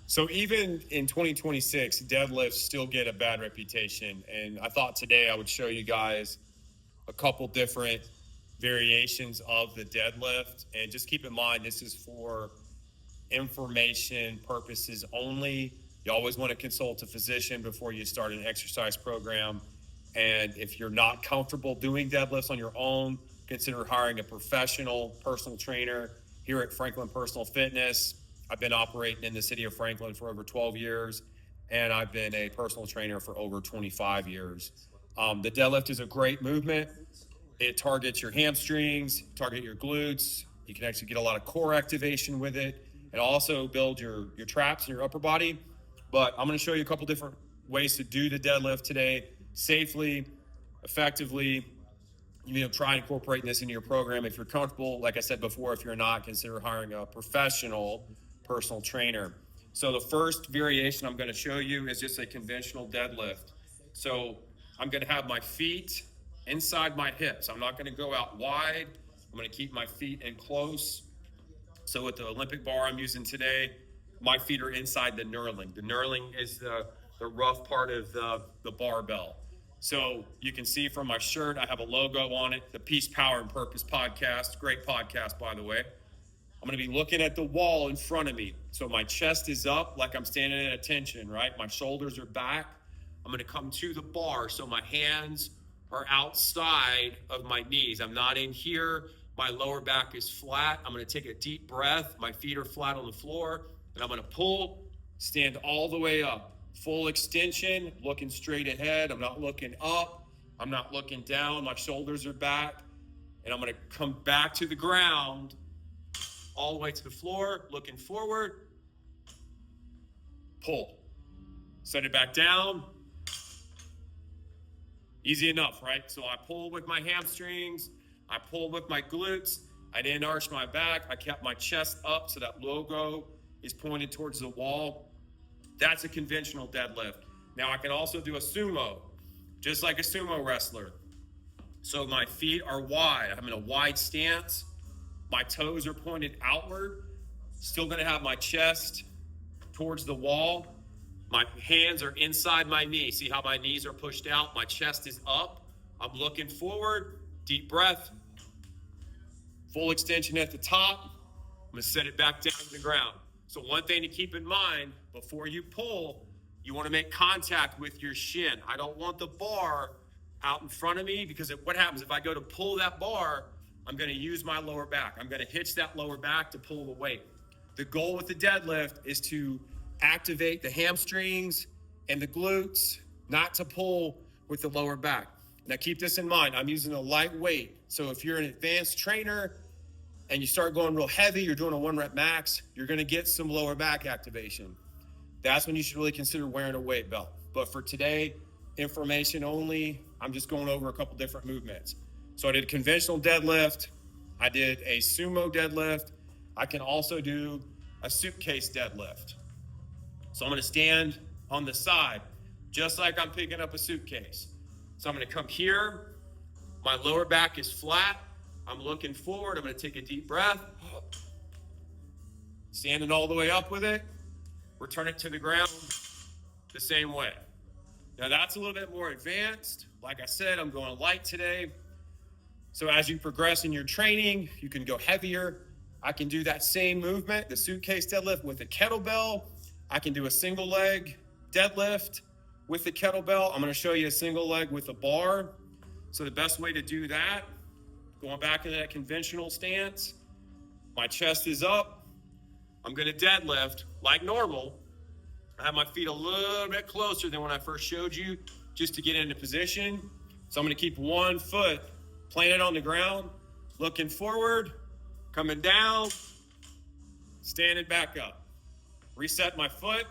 So even in 2026, deadlifts still get a bad reputation. And I thought today I would show you guys a couple different variations of the deadlift. And just keep in mind, this is for information purposes only. You always want to consult a physician before you start an exercise program. And if you're not comfortable doing deadlifts on your own, consider hiring a professional personal trainer. Here at Franklin Personal Fitness, I've been operating in the city of Franklin for over 12 years, and I've been a personal trainer for over 25 years. The deadlift is a great movement. It targets your hamstrings, target your glutes. You can actually get a lot of core activation with it. It also builds your traps and your upper body. But I'm going to show you a couple different ways to do the deadlift today safely, effectively. Try incorporating this into your program if you're comfortable. Like I said before, if you're not, consider hiring a professional personal trainer. So the first variation I'm going to show you is just a conventional deadlift. So I'm going to have my feet inside my hips. I'm not going to go out wide. I'm going to keep my feet in close. So with the Olympic bar I'm using today, my feet are inside the knurling. The knurling is the rough part of the barbell. So you can see from my shirt, I have a logo on it, the Peace, Power, and Purpose podcast. Great podcast, by the way. I'm going to be looking at the wall in front of me. So my chest is up like I'm standing at attention, right? My shoulders are back. I'm going to come to the bar. So my hands are outside of my knees. I'm not in here. My lower back is flat. I'm going to take a deep breath. My feet are flat on the floor. And I'm going to pull, stand all the way up. Full extension, looking straight ahead. I'm not looking up. I'm not looking down. My shoulders are back. And I'm going to come back to the ground, all the way to the floor, looking forward. Pull. Set it back down. Easy enough, right? So I pull with my hamstrings. I pull with my glutes. I didn't arch my back. I kept my chest up so that logo is pointed towards the wall. That's a conventional deadlift. Now I can also do a sumo, just like a sumo wrestler. So my feet are wide. I'm in a wide stance. My toes are pointed outward. Still gonna have my chest towards the wall. My hands are inside my knees. See how my knees are pushed out? My chest is up. I'm looking forward. Deep breath. Full extension at the top. I'm gonna set it back down to the ground. So one thing to keep in mind, before you pull, you want to make contact with your shin. I don't want the bar out in front of me because what happens if I go to pull that bar, I'm going to use my lower back. I'm going to hitch that lower back to pull the weight. The goal with the deadlift is to activate the hamstrings and the glutes, not to pull with the lower back. Now keep this in mind. I'm using a light weight. So if you're an advanced trainer and you start going real heavy, you're doing a 1-rep max, you're going to get some lower back activation. That's when you should really consider wearing a weight belt. But for today, information only, I'm just going over a couple different movements. So I did a conventional deadlift. I did a sumo deadlift. I can also do a suitcase deadlift. So I'm going to stand on the side, just like I'm picking up a suitcase. So I'm going to come here. My lower back is flat. I'm looking forward. I'm going to take a deep breath. Standing all the way up with it. Return it to the ground the same way. Now that's a little bit more advanced. Like I said, I'm going light today. So as you progress in your training, you can go heavier. I can do that same movement, the suitcase deadlift with a kettlebell. I can do a single leg deadlift with the kettlebell. I'm going to show you a single leg with a bar. So the best way to do that, going back into that conventional stance, my chest is up. I'm going to deadlift like normal. I have my feet a little bit closer than when I first showed you, just to get into position. So I'm going to keep one foot planted on the ground, looking forward, coming down, standing back up. Reset my foot,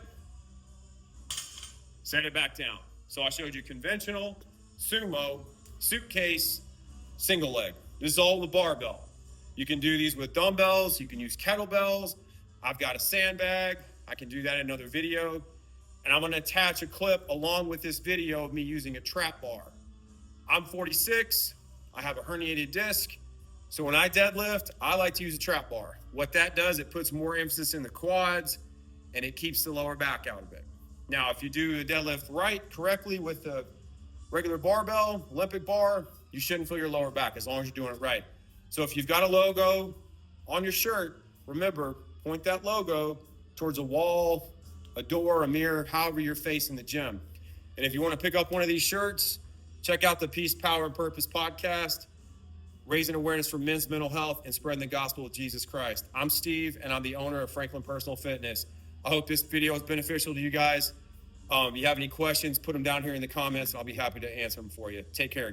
set it back down. So I showed you conventional, sumo, suitcase, single leg. This is all the barbell. You can do these with dumbbells. You can use kettlebells. I've got a sandbag. I can do that in another video. And I'm going to attach a clip along with this video of me using a trap bar. I'm 46. I have a herniated disc. So when I deadlift, I like to use a trap bar. What that does, it puts more emphasis in the quads and it keeps the lower back out of it. Now, if you do a deadlift correctly with a regular barbell, Olympic bar, you shouldn't feel your lower back as long as you're doing it right. So if you've got a logo on your shirt, remember, point that logo towards a wall, a door, a mirror, however you're facing the gym. And if you want to pick up one of these shirts, check out the Peace, Power, and Purpose podcast, raising awareness for men's mental health and spreading the gospel of Jesus Christ. I'm Steve, and I'm the owner of Franklin Personal Fitness. I hope this video is beneficial to you guys. If you have any questions, put them down here in the comments, and I'll be happy to answer them for you. Take care, guys.